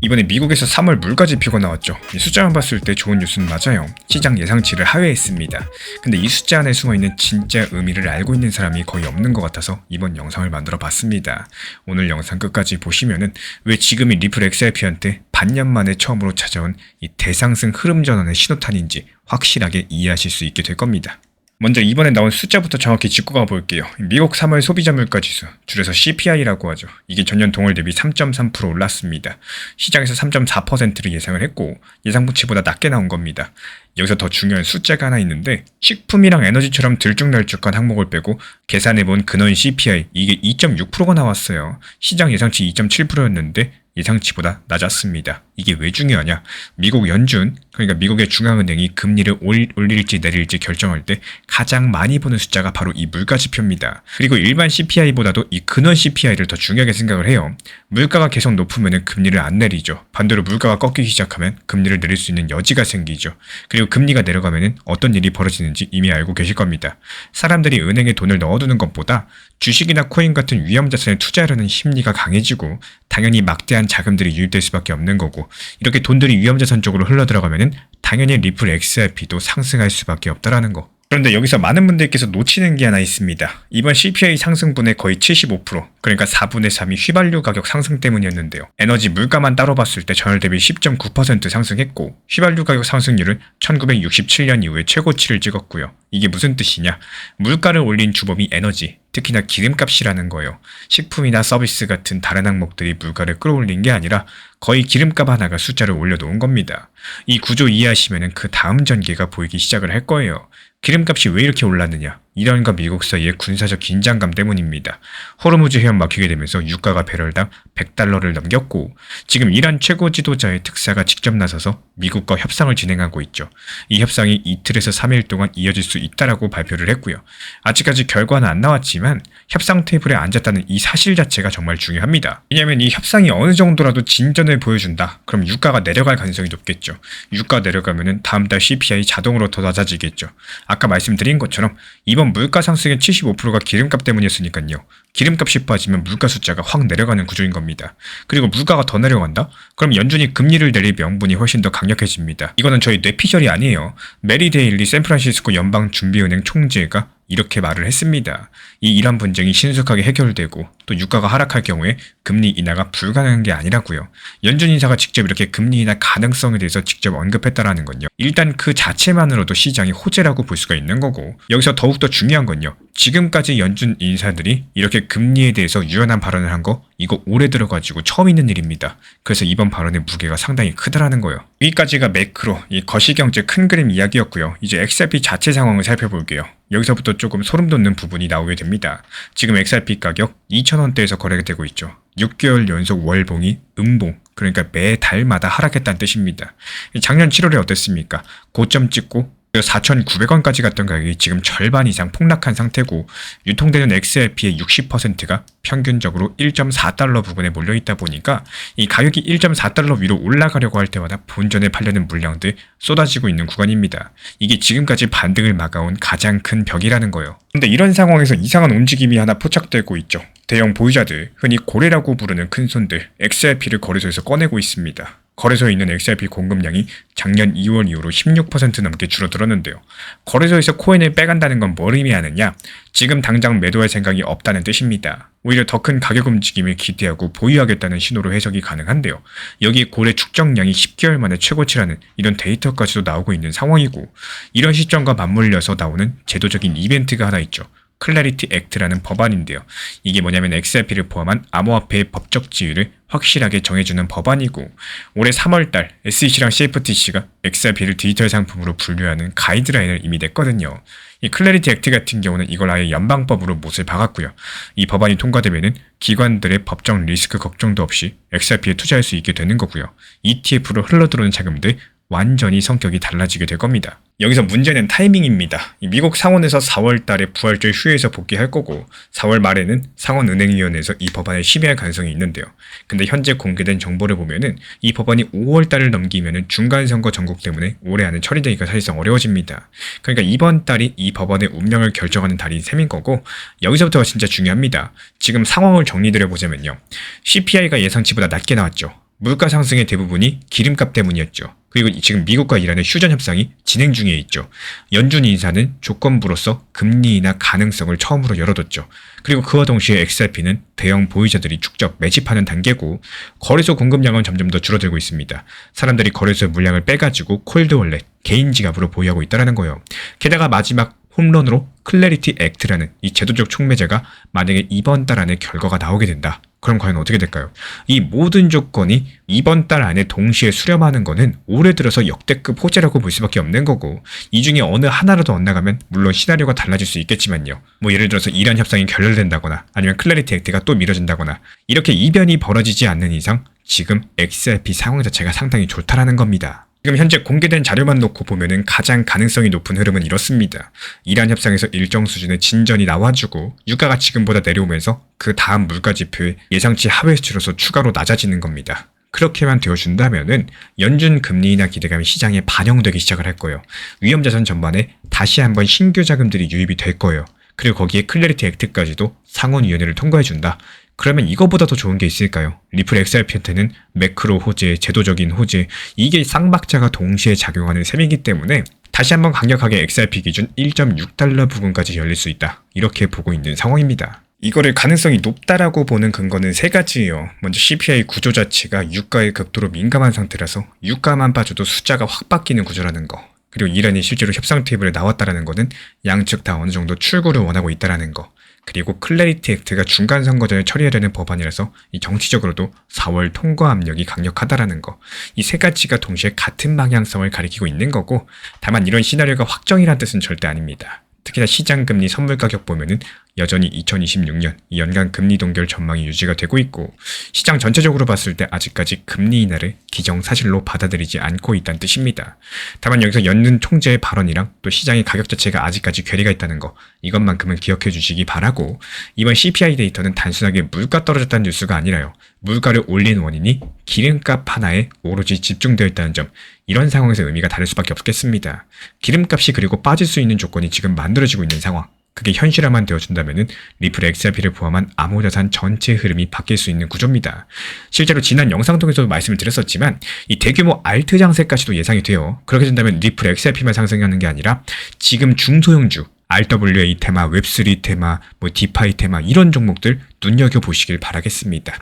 이번에 미국에서 3월 물가지표가 나왔죠. 이 숫자만 봤을 때 좋은 뉴스는 맞아요. 시장 예상치를 하회했습니다. 근데 이 숫자 안에 숨어있는 진짜 의미를 알고 있는 사람이 거의 없는 것 같아서 이번 영상을 만들어 봤습니다. 오늘 영상 끝까지 보시면은 왜 지금이 리플 XRP한테 반년 만에 처음으로 찾아온 이 대상승 흐름 전환의 신호탄인지 확실하게 이해하실 수 있게 될 겁니다. 먼저 이번에 나온 숫자부터 정확히 짚고 가볼게요. 미국 3월 소비자 물가지수, 줄여서 CPI라고 하죠. 이게 전년 동월 대비 3.3% 올랐습니다. 시장에서 3.4%를 예상을 했고 예상치보다 낮게 나온 겁니다. 여기서 더 중요한 숫자가 하나 있는데 식품이랑 에너지처럼 들쭉날쭉한 항목을 빼고 계산해본 근원 CPI, 이게 2.6%가 나왔어요. 시장 예상치 2.7%였는데 예상치보다 낮았습니다. 이게 왜 중요하냐? 미국 연준, 그러니까 미국의 중앙은행이 금리를 올릴지 내릴지 결정할 때 가장 많이 보는 숫자가 바로 이 물가지표입니다. 그리고 일반 CPI보다도 이 근원 CPI를 더 중요하게 생각을 해요. 물가가 계속 높으면 금리를 안 내리죠. 반대로 물가가 꺾이기 시작하면 금리를 내릴 수 있는 여지가 생기죠. 그리고 금리가 내려가면 어떤 일이 벌어지는지 이미 알고 계실 겁니다. 사람들이 은행에 돈을 넣어두는 것보다 주식이나 코인 같은 위험자산에 투자하려는 심리가 강해지고 당연히 막대한 자금들이 유입될 수밖에 없는 거고, 이렇게 돈들이 위험자산 쪽으로 흘러들어가면 당연히 리플 XRP도 상승할 수밖에 없다라는 거. 그런데 여기서 많은 분들께서 놓치는 게 하나 있습니다. 이번 CPI 상승분의 거의 75%, 그러니까 4분의 3이 휘발유 가격 상승 때문이었는데요. 에너지 물가만 따로 봤을 때 전월 대비 10.9% 상승했고 휘발유 가격 상승률은 1967년 이후에 최고치를 찍었고요. 이게 무슨 뜻이냐? 물가를 올린 주범이 에너지, 특히나 기름값이라는 거예요. 식품이나 서비스 같은 다른 항목들이 물가를 끌어올린 게 아니라 거의 기름값 하나가 숫자를 올려놓은 겁니다. 이 구조 이해하시면 그 다음 전개가 보이기 시작을 할 거예요. 기름값이 왜 이렇게 올랐느냐? 이란과 미국 사이의 군사적 긴장감 때문입니다. 호르무즈 해협 막히게 되면서 유가가 배럴당 100달러를 넘겼고, 지금 이란 최고 지도자의 특사가 직접 나서서 미국과 협상을 진행하고 있죠. 이 협상이 이틀에서 3일 동안 이어질 수 있다라고 발표를 했고요. 아직까지 결과는 안 나왔지만 협상 테이블에 앉았다는 이 사실 자체가 정말 중요합니다. 왜냐하면 이 협상이 어느 정도라도 진전을 보여준다, 그럼 유가가 내려갈 가능성이 높겠죠. 유가 내려가면 다음 달 CPI 자동으로 더 낮아지겠죠. 아까 말씀드린 것처럼 이번 물가 상승의 75%가 기름값 때문이었으니까요. 기름값이 빠지면 물가 숫자가 확 내려가는 구조인 겁니다. 그리고 물가가 더 내려간다? 그럼 연준이 금리를 내릴 명분이 훨씬 더 강력해집니다. 이거는 저희 뇌피셜이 아니에요. 메리 데일리 샌프란시스코 연방준비은행 총재가 이렇게 말을 했습니다. 이 이란 분쟁이 신속하게 해결되고 또 유가가 하락할 경우에 금리 인하가 불가능한 게 아니라고요. 연준 인사가 직접 이렇게 금리 인하 가능성에 대해서 직접 언급했다라는 건요. 일단 그 자체만으로도 시장이 호재라고 볼 수가 있는 거고, 여기서 더욱더 중요한 건요. 지금까지 연준 인사들이 이렇게 금리에 대해서 유연한 발언을 한 거, 이거 올해 들어가지고 처음 있는 일입니다. 그래서 이번 발언의 무게가 상당히 크다라는 거예요. 여기까지가 매크로, 이 거시경제 큰 그림 이야기였고요. 이제 XRP 자체 상황을 살펴볼게요. 여기서부터 조금 소름 돋는 부분이 나오게 됩니다. 지금 XRP 가격 2,000원대에서 거래가 되고 있죠. 6개월 연속 월봉이 음봉, 그러니까 매달마다 하락했다는 뜻입니다. 작년 7월에 어땠습니까? 고점 찍고 4,900원까지 갔던 가격이 지금 절반 이상 폭락한 상태고, 유통되는 XRP의 60%가 평균적으로 1.4달러 부근에 몰려있다 보니까 이 가격이 1.4달러 위로 올라가려고 할 때마다 본전에 팔려는 물량들 쏟아지고 있는 구간입니다. 이게 지금까지 반등을 막아온 가장 큰 벽이라는 거예요. 근데 이런 상황에서 이상한 움직임이 하나 포착되고 있죠. 대형 보유자들, 흔히 고래라고 부르는 큰손들, XRP를 거래소에서 꺼내고 있습니다. 거래소에 있는 XRP 공급량이 작년 2월 이후로 16% 넘게 줄어들었는데요. 거래소에서 코인을 빼간다는 건 뭘 의미하느냐? 지금 당장 매도할 생각이 없다는 뜻입니다. 오히려 더 큰 가격 움직임을 기대하고 보유하겠다는 신호로 해석이 가능한데요. 여기 고래 축적량이 10개월 만에 최고치라는 이런 데이터까지도 나오고 있는 상황이고, 이런 시점과 맞물려서 나오는 제도적인 이벤트가 하나 있죠. 클래리티 액트라는 법안인데요. 이게 뭐냐면 XRP를 포함한 암호화폐의 법적 지위를 확실하게 정해주는 법안이고, 올해 3월달 SEC랑 CFTC가 XRP를 디지털 상품으로 분류하는 가이드라인을 이미 냈거든요. 이 클래리티 액트 같은 경우는 이걸 아예 연방법으로 못을 박았고요. 이 법안이 통과되면은 기관들의 법적 리스크 걱정도 없이 XRP에 투자할 수 있게 되는 거고요. ETF로 흘러들어오는 자금들 완전히 성격이 달라지게 될 겁니다. 여기서 문제는 타이밍입니다. 미국 상원에서 4월 달에 부활절 휴회에서 복귀할 거고 4월 말에는 상원은행위원회에서 이 법안을 심의할 가능성이 있는데요. 근데 현재 공개된 정보를 보면은 이 법안이 5월 달을 넘기면은 중간선거 전국 때문에 올해 안에 처리되기가 사실상 어려워집니다. 그러니까 이번 달이 이 법안의 운명을 결정하는 달인 셈인 거고, 여기서부터가 진짜 중요합니다. 지금 상황을 정리드려 보자면요. CPI가 예상치보다 낮게 나왔죠. 물가 상승의 대부분이 기름값 때문이었죠. 그리고 지금 미국과 이란의 휴전 협상이 진행 중에 있죠. 연준 인사는 조건부로서 금리 인하 가능성을 처음으로 열어뒀죠. 그리고 그와 동시에 XRP는 대형 보유자들이 축적 매집하는 단계고 거래소 공급량은 점점 더 줄어들고 있습니다. 사람들이 거래소의 물량을 빼가지고 콜드월렛, 개인 지갑으로 보유하고 있다는 거예요. 게다가 마지막 홈런으로 클래리티 액트라는 이 제도적 촉매제가 만약에 이번 달 안에 결과가 나오게 된다. 그럼 과연 어떻게 될까요? 이 모든 조건이 이번 달 안에 동시에 수렴하는 거는 올해 들어서 역대급 호재라고 볼 수밖에 없는 거고, 이 중에 어느 하나라도 엇나가면 물론 시나리오가 달라질 수 있겠지만요. 뭐 예를 들어서 이란 협상이 결렬된다거나 아니면 클래리티 액트가 또 미뤄진다거나 이렇게 이변이 벌어지지 않는 이상 지금 XRP 상황 자체가 상당히 좋다라는 겁니다. 지금 현재 공개된 자료만 놓고 보면은 가장 가능성이 높은 흐름은 이렇습니다. 이란 협상에서 일정 수준의 진전이 나와주고 유가가 지금보다 내려오면서 그 다음 물가 지표의 예상치 하회 수치로서 추가로 낮아지는 겁니다. 그렇게만 되어준다면은 연준 금리 인하 기대감이 시장에 반영되기 시작을 할 거예요. 위험자산 전반에 다시 한번 신규 자금들이 유입이 될 거예요. 그리고 거기에 클래리티 액트까지도 상원위원회를 통과해준다. 그러면 이거보다 더 좋은 게 있을까요? 리플 XRP한테는 매크로 호재, 제도적인 호재, 이게 쌍박자가 동시에 작용하는 셈이기 때문에 다시 한번 강력하게 XRP 기준 1.6달러 부근까지 열릴 수 있다. 이렇게 보고 있는 상황입니다. 이거를 가능성이 높다라고 보는 근거는 세 가지예요. 먼저 CPI 구조 자체가 유가에 극도로 민감한 상태라서 유가만 빠져도 숫자가 확 바뀌는 구조라는 거. 그리고 이란이 실제로 협상 테이블에 나왔다라는 거는 양측 다 어느 정도 출구를 원하고 있다라는 거. 그리고 클래리티 액트가 중간 선거 전에 처리해야 되는 법안이라서 이 정치적으로도 4월 통과 압력이 강력하다라는 거. 이 세 가지가 동시에 같은 방향성을 가리키고 있는 거고, 다만 이런 시나리오가 확정이란 뜻은 절대 아닙니다. 특히나 시장 금리 선물 가격 보면은 여전히 2026년 연간 금리 동결 전망이 유지가 되고 있고, 시장 전체적으로 봤을 때 아직까지 금리 인하를 기정사실로 받아들이지 않고 있다는 뜻입니다. 다만 여기서 연준 총재의 발언이랑 또 시장의 가격 자체가 아직까지 괴리가 있다는 거, 이것만큼은 기억해 주시기 바라고, 이번 CPI 데이터는 단순하게 물가 떨어졌다는 뉴스가 아니라요. 물가를 올린 원인이 기름값 하나에 오로지 집중되어 있다는 점, 이런 상황에서 의미가 다를 수밖에 없겠습니다. 기름값이 그리고 빠질 수 있는 조건이 지금 만들어지고 있는 상황, 그게 현실화만 되어준다면 리플 XRP를 포함한 암호자산 전체 흐름이 바뀔 수 있는 구조입니다. 실제로 지난 영상 통해서도 말씀을 드렸었지만 이 대규모 알트 장세까지도 예상이 돼요. 그렇게 된다면 리플 XRP만 상승하는 게 아니라 지금 중소형주 RWA 테마, 웹3 테마, 디파이 테마 이런 종목들 눈여겨보시길 바라겠습니다.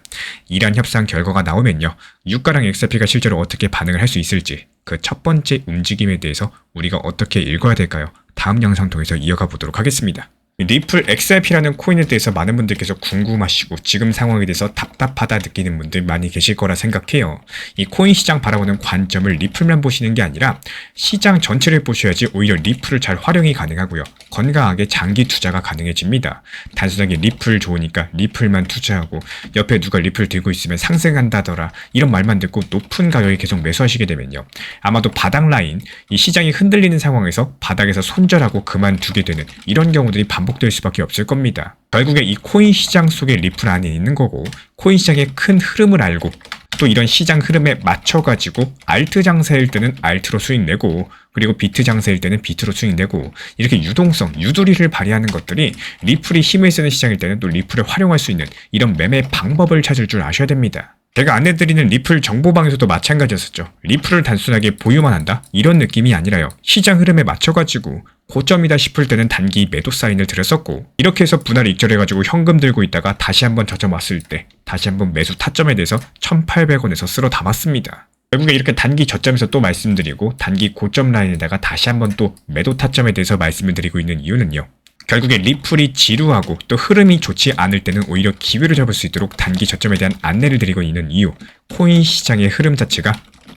이란 협상 결과가 나오면요, 유가랑 XRP가 실제로 어떻게 반응을 할 수 있을지 그 첫 번째 움직임에 대해서 우리가 어떻게 읽어야 될까요? 다음 영상 통해서 이어가 보도록 하겠습니다. 리플 XRP라는 코인에 대해서 많은 분들께서 궁금하시고 지금 상황에 대해서 답답하다 느끼는 분들 많이 계실 거라 생각해요. 이 코인 시장 바라보는 관점을 리플만 보시는 게 아니라 시장 전체를 보셔야지 오히려 리플을 잘 활용이 가능하고요. 건강하게 장기 투자가 가능해집니다. 단순하게 리플 좋으니까 리플만 투자하고 옆에 누가 리플 들고 있으면 상승한다더라 이런 말만 듣고 높은 가격에 계속 매수하시게 되면요, 아마도 바닥 라인, 이 시장이 흔들리는 상황에서 바닥에서 손절하고 그만두게 되는 이런 경우들이 반복될 수밖에 없을 겁니다. 결국에 이 코인 시장 속에 리플 안에 있는 거고, 코인 시장의 큰 흐름을 알고 또 이런 시장 흐름에 맞춰가지고 알트 장세일 때는 알트로 수익 내고, 그리고 비트 장세일 때는 비트로 수익 내고, 이렇게 유동성, 유도리를 발휘하는 것들이 리플이 힘을 쓰는 시장일 때는 또 리플을 활용할 수 있는 이런 매매 방법을 찾을 줄 아셔야 됩니다. 제가 안내드리는 리플 정보방에서도 마찬가지였었죠. 리플을 단순하게 보유만 한다? 이런 느낌이 아니라요. 시장 흐름에 맞춰가지고 고점이다 싶을 때는 단기 매도 사인을 드렸었고, 이렇게 해서 분할을 익절해가지고 현금 들고 있다가 다시 한번 저점 왔을 때 다시 한번 매수 타점에 대해서 1,800원에서 쓸어 담았습니다. 결국에 이렇게 단기 저점에서 또 말씀드리고 단기 고점 라인에다가 다시 한번 또 매도 타점에 대해서 말씀을 드리고 있는 이유는요, 결국에 리플이 지루하고 또 흐름이 좋지 않을 때는 오히려 기회를 잡을 수 있도록 단기 저점에 대한 안내를 드리고 있는 이유, 코인 시장의 흐름 자체가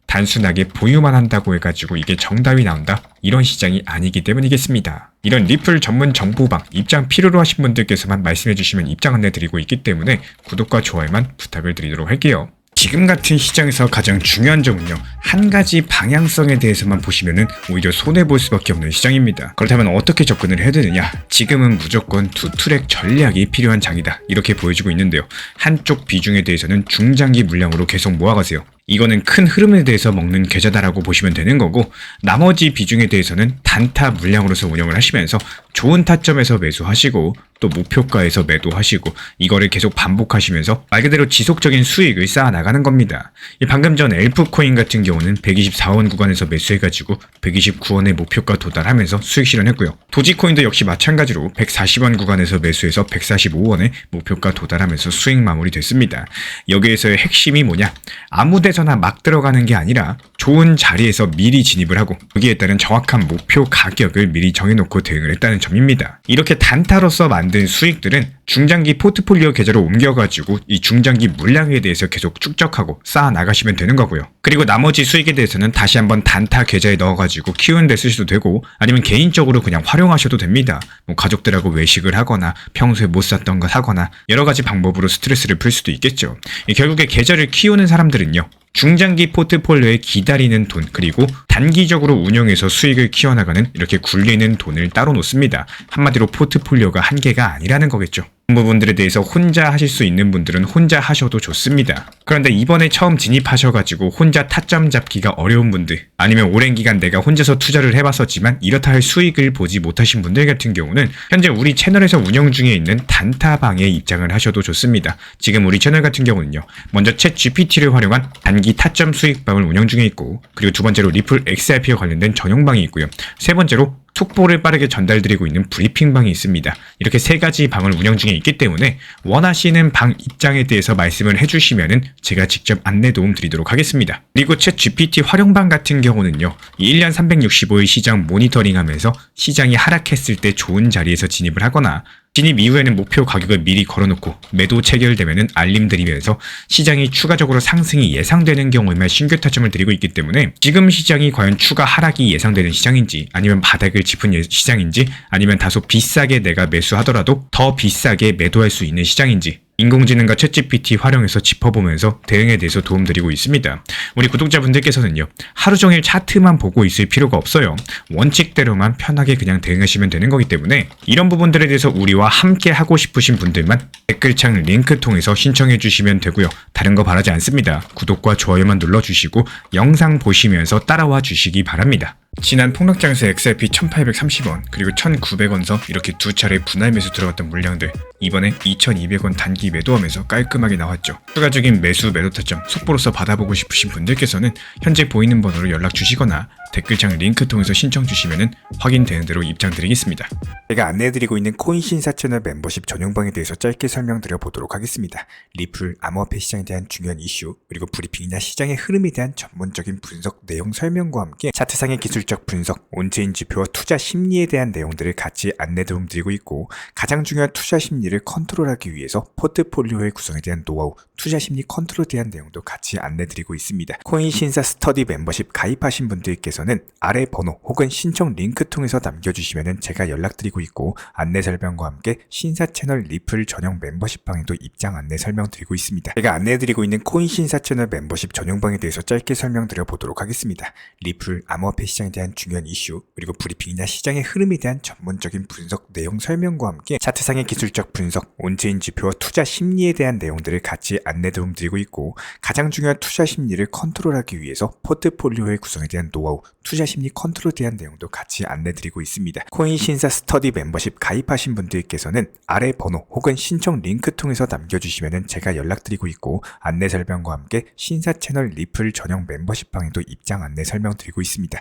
단순하게 보유만 한다고 해가지고 이게 정답이 나온다? 이런 시장이 아니기 때문이겠습니다. 이런 리플 전문 정보방 입장 필요로 하신 분들께서만 말씀해 주시면 입장 안내 드리고 있기 때문에 구독과 좋아요만 부탁을 드리도록 할게요. 지금 같은 시장에서 가장 중요한 점은요, 한 가지 방향성에 대해서만 보시면은 오히려 손해볼 수밖에 없는 시장입니다. 그렇다면 어떻게 접근을 해야 되느냐? 지금은 무조건 투트랙 전략이 필요한 장이다, 이렇게 보여지고 있는데요. 한쪽 비중에 대해서는 중장기 물량으로 계속 모아가세요. 이거는 큰 흐름에 대해서 먹는 계좌다라고 보시면 되는 거고, 나머지 비중에 대해서는 단타 물량으로서 운영을 하시면서 좋은 타점에서 매수하시고 또 목표가에서 매도하시고 이거를 계속 반복하시면서 말 그대로 지속적인 수익을 쌓아나가는 겁니다. 방금 전 엘프코인 같은 경우는 124원 구간에서 매수해가지고 129원의 목표가 도달하면서 수익 실현했고요. 도지코인도 역시 마찬가지로 140원 구간에서 매수해서 145원의 목표가 도달하면서 수익 마무리됐습니다. 여기에서의 핵심이 뭐냐? 아무 데서나 막 들어가는 게 아니라 좋은 자리에서 미리 진입을 하고 여기에 따른 정확한 목표 가격을 미리 정해놓고 대응을 했다는 점입니다. 이렇게 단타로서 만든 수익들은 중장기 포트폴리오 계좌로 옮겨가지고 이 중장기 물량에 대해서 계속 축적하고 쌓아 나가시면 되는 거고요. 그리고 나머지 수익에 대해서는 다시 한번 단타 계좌에 넣어가지고 키우는 데 쓰셔도 되고 아니면 개인적으로 그냥 활용하셔도 됩니다. 뭐 가족들하고 외식을 하거나 평소에 못 샀던 거 사거나 여러 가지 방법으로 스트레스를 풀 수도 있겠죠. 결국에 계좌를 키우는 사람들은요. 중장기 포트폴리오에 기다리는 돈 그리고 단기적으로 운영해서 수익을 키워나가는 이렇게 굴리는 돈을 따로 놓습니다. 한마디로 포트폴리오가 한계가 아니라는 거겠죠. 부분들에 대해서 혼자 하실 수 있는 분들은 혼자 하셔도 좋습니다. 그런데 이번에 처음 진입하셔가지고 혼자 타점 잡기가 어려운 분들 아니면 오랜 기간 내가 혼자서 투자를 해봤었지만 이렇다 할 수익을 보지 못하신 분들 같은 경우는 현재 우리 채널에서 운영 중에 있는 단타방에 입장을 하셔도 좋습니다. 지금 우리 채널 같은 경우는요. 먼저 챗 GPT를 활용한 단기 타점 수익방을 운영 중에 있고 그리고 두 번째로 리플 XRP와 관련된 전용방이 있고요. 세 번째로 속보를 빠르게 전달드리고 있는 브리핑방이 있습니다. 이렇게 세 가지 방을 운영 중에 있기 때문에 원하시는 방 입장에 대해서 말씀을 해주시면은 제가 직접 안내 도움 드리도록 하겠습니다. 그리고 챗 GPT 활용방 같은 경우는요. 1년 365일 시장 모니터링하면서 시장이 하락했을 때 좋은 자리에서 진입을 하거나 진입 이후에는 목표 가격을 미리 걸어놓고 매도 체결되면 알림 드리면서 시장이 추가적으로 상승이 예상되는 경우에만 신규 타점을 드리고 있기 때문에 지금 시장이 과연 추가 하락이 예상되는 시장인지 아니면 바닥을 짚은 시장인지 아니면 다소 비싸게 내가 매수하더라도 더 비싸게 매도할 수 있는 시장인지 인공지능과 챗GPT 활용해서 짚어보면서 대응에 대해서 도움드리고 있습니다. 우리 구독자분들께서는요. 하루 종일 차트만 보고 있을 필요가 없어요. 원칙대로만 편하게 그냥 대응하시면 되는 거기 때문에 이런 부분들에 대해서 우리와 함께 하고 싶으신 분들만 댓글창 링크 통해서 신청해 주시면 되고요. 다른 거 바라지 않습니다. 구독과 좋아요만 눌러주시고 영상 보시면서 따라와 주시기 바랍니다. 지난 폭락장에서 XRP 1830원 그리고 1900원서 이렇게 두 차례 분할 매수 들어갔던 물량들 이번에 2200원 단기 매도하면서 깔끔하게 나왔죠. 추가적인 매수 매도 타점 속보로서 받아보고 싶으신 분들께서는 현재 보이는 번호로 연락 주시거나 댓글창 링크 통해서 신청 주시면 확인되는 대로 입장 드리겠습니다. 제가 안내해드리고 있는 코인 신사 채널 멤버십 전용방에 대해서 짧게 설명드려 보도록 하겠습니다. 리플, 암호화폐 시장에 대한 중요한 이슈, 그리고 브리핑이나 시장의 흐름에 대한 전문적인 분석 내용 설명과 함께 차트상의 기술적 분석, 온체인 지표와 투자 심리에 대한 내용들을 같이 안내 도움 드리고 있고 가장 중요한 투자 심리를 컨트롤하기 위해서 포트폴리오의 구성에 대한 노하우, 투자 심리 컨트롤에 대한 내용도 같이 안내 드리고 있습니다. 코인 신사 스터디 멤버십 가입하신 분들께서는 아래 번호 혹은 신청 링크 통해서 남겨주시면 제가 연락드리고 있고 안내 설명과 함께 신사 채널 리플 전용 멤버십 방에도 입장 안내 설명드리고 있습니다. 제가 안내해드리고 있는 코인 신사 채널 멤버십 전용방에 대해서 짧게 설명드려 보도록 하겠습니다. 리플, 암호화폐 시장에 대한 중요한 이슈, 그리고 브리핑이나 시장의 흐름에 대한 전문적인 분석 내용 설명과 함께 차트상의 기술적 분석, 온체인 지표와 투자 심리에 대한 내용들을 같이 안내 도움 드리고 있고 가장 중요한 투자 심리를 컨트롤하기 위해서 포트폴리오의 구성에 대한 노하우, 투자 심리 컨트롤에 대한 내용도 같이 안내 드리고 있습니다. 코인 신사 스터디 멤버십 가입하신 분들께서는 아래 번호 혹은 신청 링크 통해서 남겨주시면 제가 연락드리고 있고 안내 설명과 함께 신사 채널 리플 전용 멤버십 방에도 입장 안내 설명드리고 있습니다.